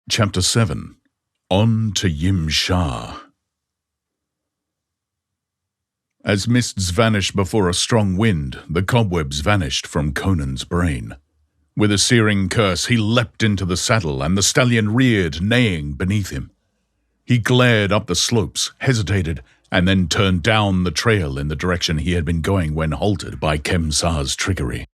Chapter 7. On to Yimsha. As mists vanish before a strong wind, the cobwebs vanished from Conan's brain. With a searing curse, he leapt into the saddle, and the stallion reared, neighing beneath him. He glared up the slopes, hesitated, and then turned down the trail in the direction he had been going when halted by Khemsa's trickery.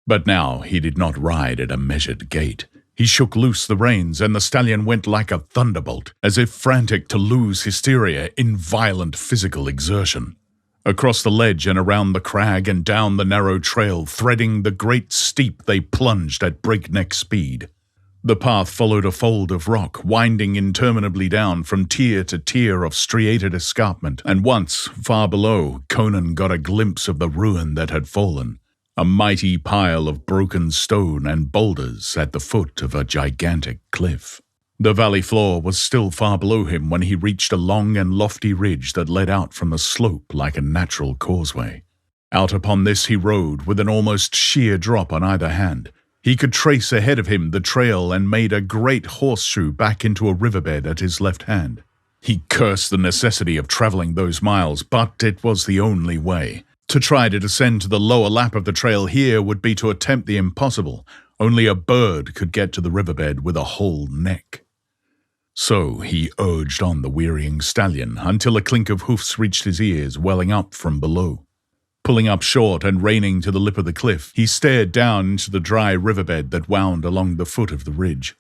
But now he did not ride at a measured gait. He shook loose the reins, and the stallion went like a thunderbolt, as if frantic to lose hysteria in violent physical exertion. Across the ledge and around the crag and down the narrow trail, threading the great steep, they plunged at breakneck speed. The path followed a fold of rock, winding interminably down from tier to tier of striated escarpment, and once, far below, Conan got a glimpse of the ruin that had fallen. A mighty pile of broken stone and boulders at the foot of a gigantic cliff. The valley floor was still far below him when he reached a long and lofty ridge that led out from the slope like a natural causeway. Out upon this he rode, with an almost sheer drop on either hand. He could trace ahead of him the trail and made a great horseshoe back into a riverbed at his left hand. He cursed the necessity of traveling those miles, but it was the only way. To try to descend to the lower lap of the trail here would be to attempt the impossible. Only a bird could get to the riverbed with a whole neck. So he urged on the wearying stallion until a clink of hoofs reached his ears, welling up from below. Pulling up short and reining to the lip of the cliff, he stared down into the dry riverbed that wound along the foot of the ridge.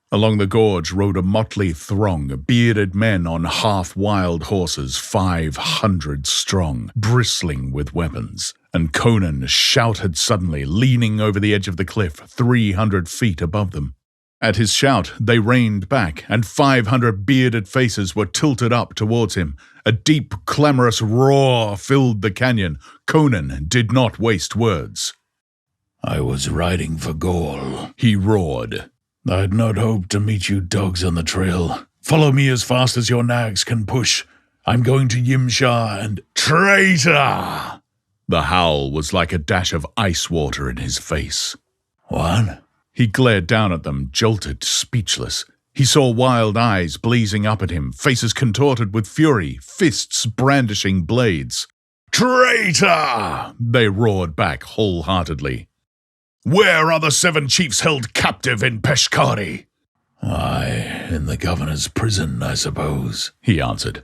Along the gorge rode a motley throng, bearded men on half-wild horses, 500 strong, bristling with weapons. And Conan shouted suddenly, leaning over the edge of the cliff, 300 feet above them. At his shout, they reined back, and 500 bearded faces were tilted up towards him. A deep, clamorous roar filled the canyon. Conan did not waste words. "I was riding for Gaul," he roared. "I'd not hoped to meet you dogs on the trail. Follow me as fast as your nags can push. I'm going to Yimsha and—" "Traitor!" The howl was like a dash of ice water in his face. "What?" He glared down at them, jolted, speechless. He saw wild eyes blazing up at him, faces contorted with fury, fists brandishing blades. "Traitor!" they roared back wholeheartedly. "Where are the 7 chiefs held captive in Peshkari?" "Aye, in the governor's prison, I suppose," he answered.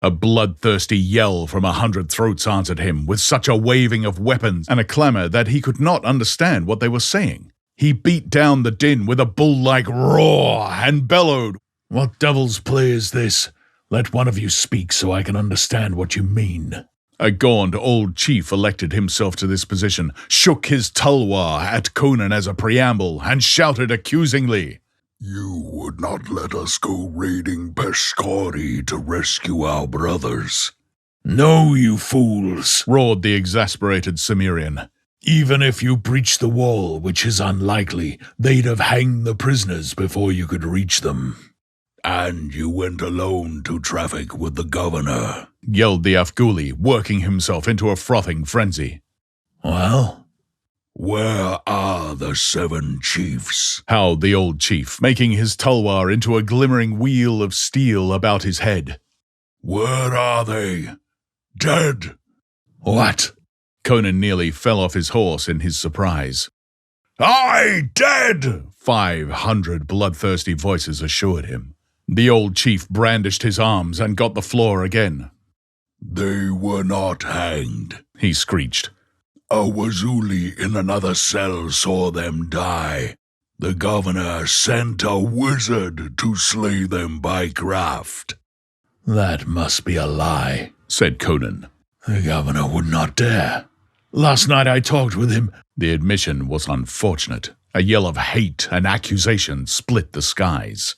A bloodthirsty yell from 100 throats answered him, with such a waving of weapons and a clamor that he could not understand what they were saying. He beat down the din with a bull-like roar and bellowed, "What devil's play is this? Let one of you speak so I can understand what you mean." A gaunt old chief elected himself to this position, shook his tulwar at Conan as a preamble, and shouted accusingly, "You would not let us go raiding Peshkari to rescue our brothers." "No, you fools," roared the exasperated Cimmerian. "Even if you breached the wall, which is unlikely, they'd have hanged the prisoners before you could reach them." "And you went alone to traffic with the governor," yelled the Afghuli, working himself into a frothing frenzy. "Well?" "Where are the 7 chiefs?" howled the old chief, making his tulwar into a glimmering wheel of steel about his head. "Where are they? Dead?" "What?" Conan nearly fell off his horse in his surprise. "Aye, dead!" 500 bloodthirsty voices assured him. The old chief brandished his arms and got the floor again. "They were not hanged," he screeched. "A Wazuli in another cell saw them die. The governor sent a wizard to slay them by craft." "That must be a lie," said Conan. "The governor would not dare. Last night I talked with him." The admission was unfortunate. A yell of hate and accusation split the skies.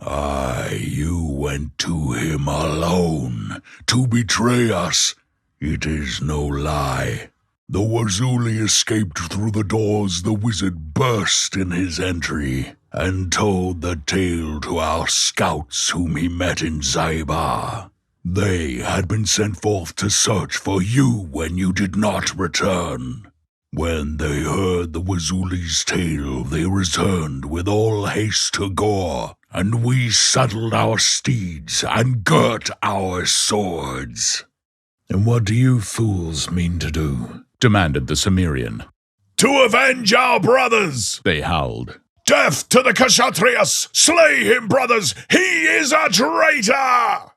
"Aye, you went to him alone to betray us. It is no lie. The Wazuli escaped through the doors the wizard burst in his entry, and told the tale to our scouts whom he met in Zaibar. They had been sent forth to search for you when you did not return. When they heard the Wazuli's tale, they returned with all haste to Gore, and we saddled our steeds and girt our swords." "And what do you fools mean to do?" demanded the Cimmerian. "To avenge our brothers!" they howled. "Death to the Kshatriyas! Slay him, brothers! He is a traitor!"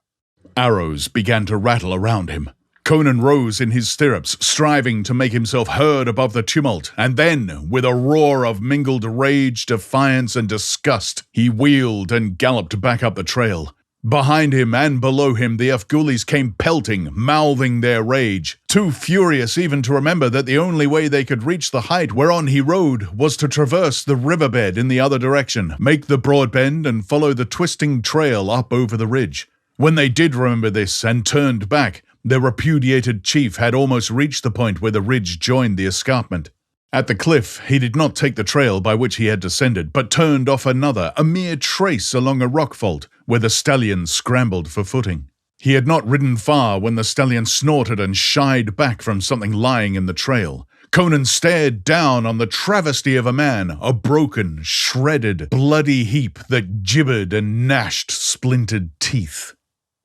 Arrows began to rattle around him. Conan rose in his stirrups, striving to make himself heard above the tumult, and then, with a roar of mingled rage, defiance, and disgust, he wheeled and galloped back up the trail. Behind him and below him, the Afghulis came pelting, mouthing their rage, too furious even to remember that the only way they could reach the height whereon he rode was to traverse the riverbed in the other direction, make the broad bend, and follow the twisting trail up over the ridge. When they did remember this and turned back, their repudiated chief had almost reached the point where the ridge joined the escarpment. At the cliff, he did not take the trail by which he had descended, but turned off another, a mere trace along a rock fault, where the stallion scrambled for footing. He had not ridden far when the stallion snorted and shied back from something lying in the trail. Conan stared down on the travesty of a man, a broken, shredded, bloody heap that gibbered and gnashed splintered teeth.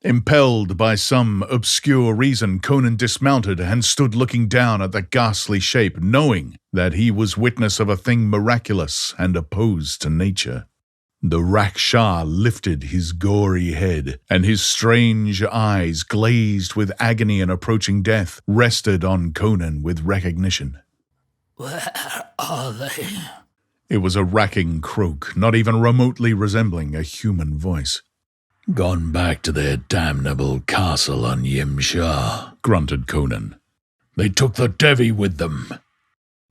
Impelled by some obscure reason, Conan dismounted and stood looking down at the ghastly shape, knowing that he was witness of a thing miraculous and opposed to nature. The Rakshar lifted his gory head, and his strange eyes, glazed with agony and approaching death, rested on Conan with recognition. "Where are they?" It was a racking croak, not even remotely resembling a human voice. "Gone back to their damnable castle on Yimsha," grunted Conan. "They took the Devi with them."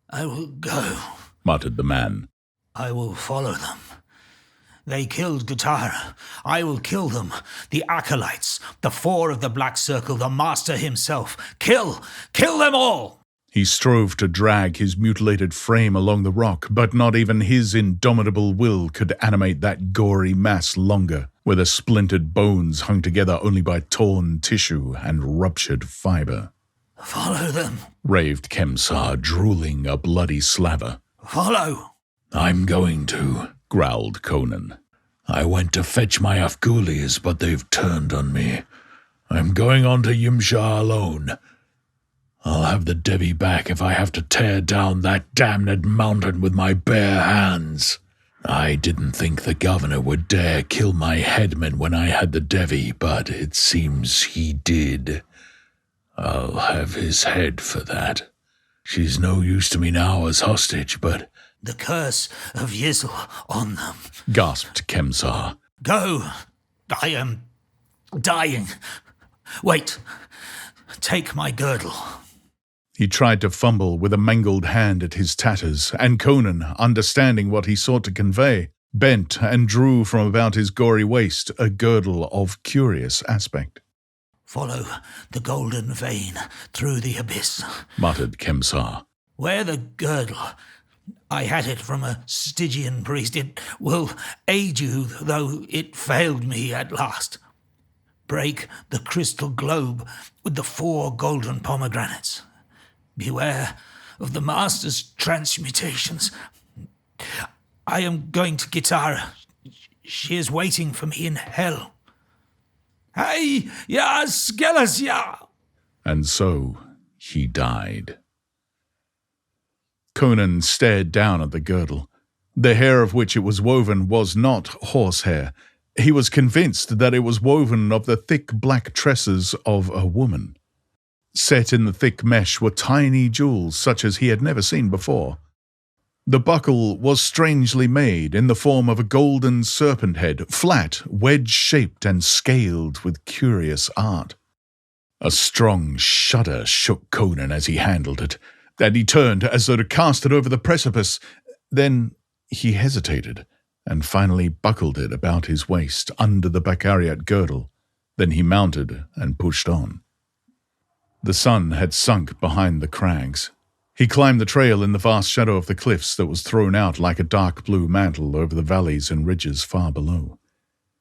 "I will go," muttered the man. "I will follow them. They killed Gitara. I will kill them. The acolytes, the four of the Black Circle, the master himself. Kill them all!" He strove to drag his mutilated frame along the rock, but not even his indomitable will could animate that gory mass longer, where the splintered bones hung together only by torn tissue and ruptured fibre. "Follow them," raved Khemsar, drooling a bloody slaver. "Follow." "I'm going to," growled Conan. "I went to fetch my Afghulis, but they've turned on me. I'm going on to Yimsha alone. I'll have the Devi back if I have to tear down that damned mountain with my bare hands. I didn't think the governor would dare kill my headman when I had the Devi, but it seems he did. I'll have his head for that. She's no use to me now as hostage, but—" "The curse of Yizel on them," gasped Khemsar. "Go. I am dying. Wait. Take my girdle." He tried to fumble with a mangled hand at his tatters, and Conan, understanding what he sought to convey, bent and drew from about his gory waist a girdle of curious aspect. "Follow the golden vein through the abyss," muttered Khemsar. "Wear the girdle. I had it from a Stygian priest. It will aid you, though it failed me at last. Break the crystal globe with the 4 golden pomegranates. Beware of the master's transmutations. I am going to Gitara. She is waiting for me in hell. Hey, ya skelas ya!" And so he died. Conan stared down at the girdle. The hair of which it was woven was not horsehair. He was convinced that it was woven of the thick black tresses of a woman. Set in the thick mesh were tiny jewels such as he had never seen before. The buckle was strangely made in the form of a golden serpent head, flat, wedge-shaped and scaled with curious art. A strong shudder shook Conan as he handled it, and he turned as though to cast it over the precipice. Then he hesitated, and finally buckled it about his waist under the Bacariat girdle. Then he mounted and pushed on. The sun had sunk behind the crags. He climbed the trail in the vast shadow of the cliffs that was thrown out like a dark blue mantle over the valleys and ridges far below.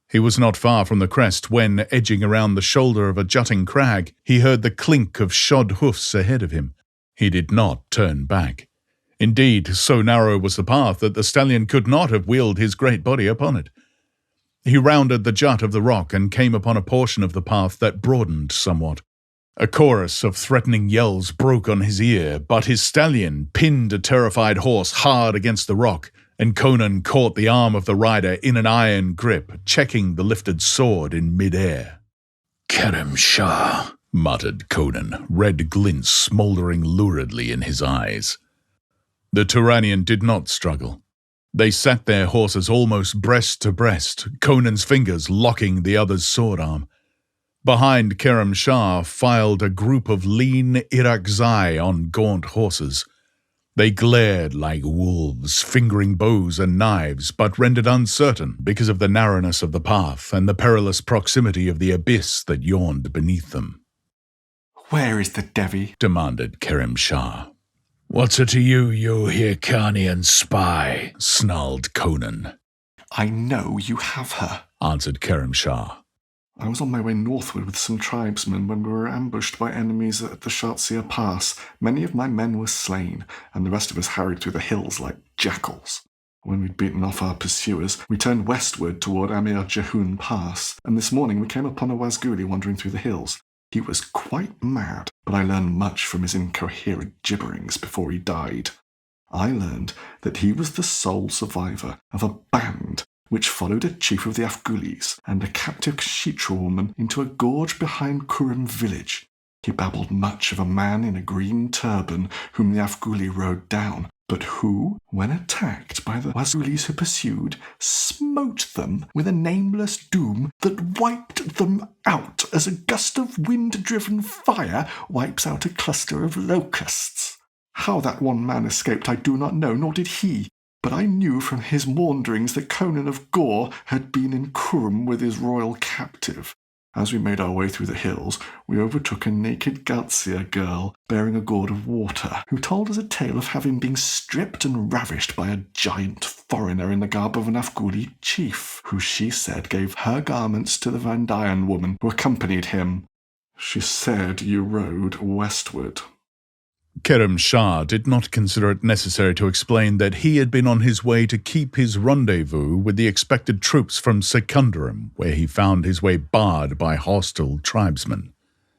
He was not far from the crest when, edging around the shoulder of a jutting crag, he heard the clink of shod hoofs ahead of him. He did not turn back. Indeed, so narrow was the path that the stallion could not have wheeled his great body upon it. He rounded the jut of the rock and came upon a portion of the path that broadened somewhat. A chorus of threatening yells broke on his ear, but his stallion pinned a terrified horse hard against the rock, and Conan caught the arm of the rider in an iron grip, checking the lifted sword in mid-air. Kerem Shah, muttered Conan, red glints smouldering luridly in his eyes. The Turanian did not struggle. They sat their horses almost breast to breast, Conan's fingers locking the other's sword arm. Behind Kerem Shah filed a group of lean Irakzai on gaunt horses. They glared like wolves, fingering bows and knives, but rendered uncertain because of the narrowness of the path and the perilous proximity of the abyss that yawned beneath them. "Where is the Devi?" demanded Kerem Shah. "What's it to you, you Hirkanian spy?" snarled Conan. "I know you have her," answered Kerem Shah. "I was on my way northward with some tribesmen when we were ambushed by enemies at the Shartsia Pass. Many of my men were slain, and the rest of us harried through the hills like jackals. When we'd beaten off our pursuers, we turned westward toward Amir Jehun Pass, and this morning we came upon a Wazguli wandering through the hills. He was quite mad, but I learned much from his incoherent gibberings before he died. I learned that he was the sole survivor of a band which followed a chief of the Afghulis and a captive Kshitra woman into a gorge behind Kurum village. He babbled much of a man in a green turban whom the Afghuli rode down, but who, when attacked by the Wazgulis who pursued, smote them with a nameless doom that wiped them out as a gust of wind-driven fire wipes out a cluster of locusts. How that one man escaped I do not know, nor did he. But I knew from his maunderings that Conan of Gore had been in Kurum with his royal captive. As we made our way through the hills, we overtook a naked Galtsia girl bearing a gourd of water, who told us a tale of having been stripped and ravished by a giant foreigner in the garb of an Afghuli chief, who she said gave her garments to the Vendhyan woman who accompanied him. She said you rode westward." Kerem Shah did not consider it necessary to explain that he had been on his way to keep his rendezvous with the expected troops from Secundarum, where he found his way barred by hostile tribesmen.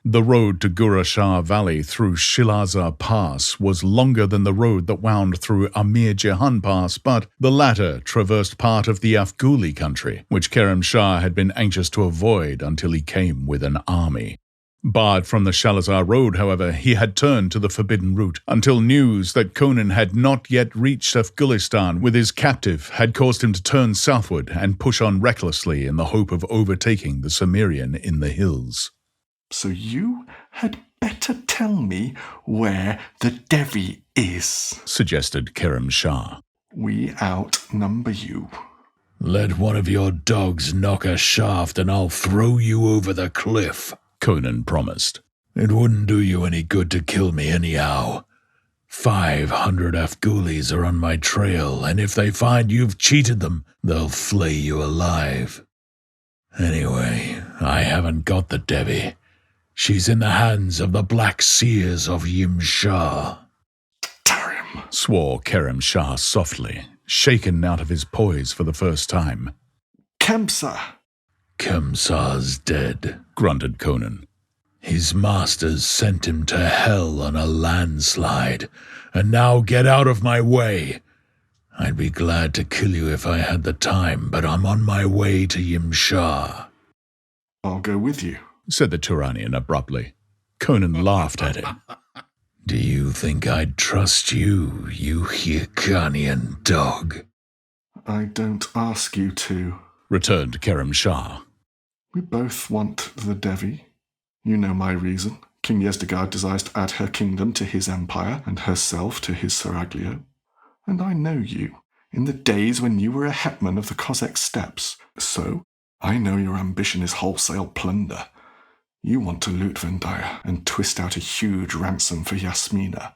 The road to Gura Shah Valley through Shilaza Pass was longer than the road that wound through Amir Jehan Pass, but the latter traversed part of the Afghuli country, which Kerem Shah had been anxious to avoid until he came with an army. Barred from the Shalazar road, however, he had turned to the forbidden route, until news that Conan had not yet reached Afghanistan with his captive had caused him to turn southward and push on recklessly in the hope of overtaking the Cimmerian in the hills. "So you had better tell me where the Devi is," suggested Kerem Shah. "We outnumber you." "Let one of your dogs knock a shaft and I'll throw you over the cliff," Conan promised. "It wouldn't do you any good to kill me anyhow. 500 Afghulis are on my trail, and if they find you've cheated them, they'll flay you alive. Anyway, I haven't got the Devi. She's in the hands of the Black Seers of Yimsha." "Tarim," swore Kerem Shah softly, shaken out of his poise for the first time. "Kemsa." "Kemsa's dead," grunted Conan. "His masters sent him to hell on a landslide, and now get out of my way. I'd be glad to kill you if I had the time, but I'm on my way to Yimsha." "I'll go with you," said the Turanian abruptly. Conan laughed at him. "Do you think I'd trust you, you Hirkanian dog?" "I don't ask you to," returned Kerem Shah. "We both want the Devi. You know my reason. King Yezdegerd desires to add her kingdom to his empire and herself to his seraglio. And I know you, in the days when you were a hetman of the Cossack steppes. So, I know your ambition is wholesale plunder. You want to loot Vendhya and twist out a huge ransom for Yasmina.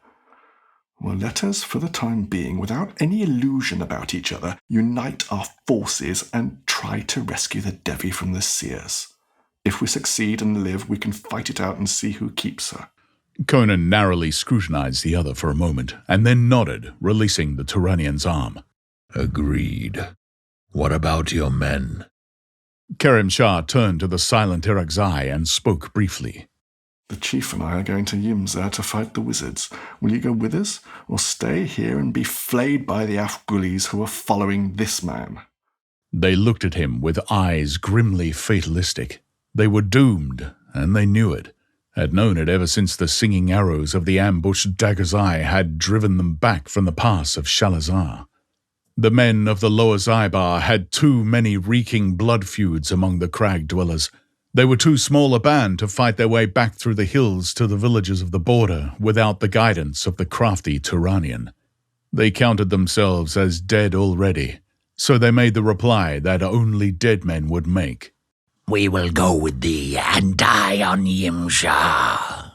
Well, let us, for the time being, without any illusion about each other, unite our forces and try to rescue the Devi from the Seers. If we succeed and live, we can fight it out and see who keeps her." Conan narrowly scrutinized the other for a moment, and then nodded, releasing the Turanian's arm. "Agreed. What about your men?" Kerim Shah turned to the silent Irakzai and spoke briefly. The chief and I are going to Yimsha to fight the wizards. Will you go with us, or stay here and be flayed by the Afghulis who are following this man? They looked at him with eyes grimly fatalistic. They were doomed, and they knew it, had known it ever since the singing arrows of the ambushed Dagazai had driven them back from the pass of Shalazar. The men of the Lower Zybar had too many reeking blood feuds among the crag dwellers. They were too small a band to fight their way back through the hills to the villages of the border without the guidance of the crafty Turanian. They counted themselves as dead already, so they made the reply that only dead men would make. We will go with thee and die on Yimsha.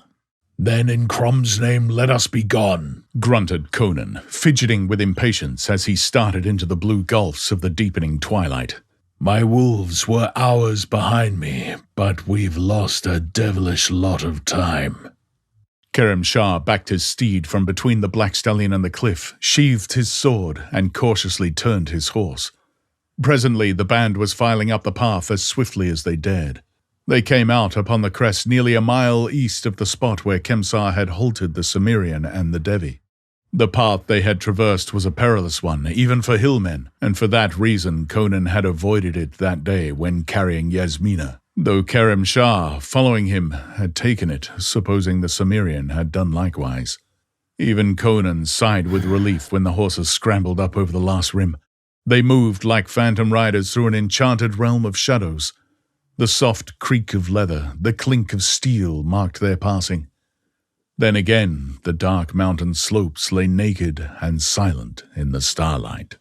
Then in Crom's name let us be gone, grunted Conan, fidgeting with impatience as he started into the blue gulfs of the deepening twilight. My wolves were hours behind me, but we've lost a devilish lot of time. Kerim Shah backed his steed from between the black stallion and the cliff, sheathed his sword, and cautiously turned his horse. Presently the band was filing up the path as swiftly as they dared. They came out upon the crest nearly a mile east of the spot where Kemsar had halted the Cimmerian and the Devi. The path they had traversed was a perilous one, even for hillmen, and for that reason Conan had avoided it that day when carrying Yasmina, though Kerim Shah, following him, had taken it, supposing the Cimmerian had done likewise. Even Conan sighed with relief when the horses scrambled up over the last rim. They moved like phantom riders through an enchanted realm of shadows. The soft creak of leather, the clink of steel marked their passing. Then again, the dark mountain slopes lay naked and silent in the starlight.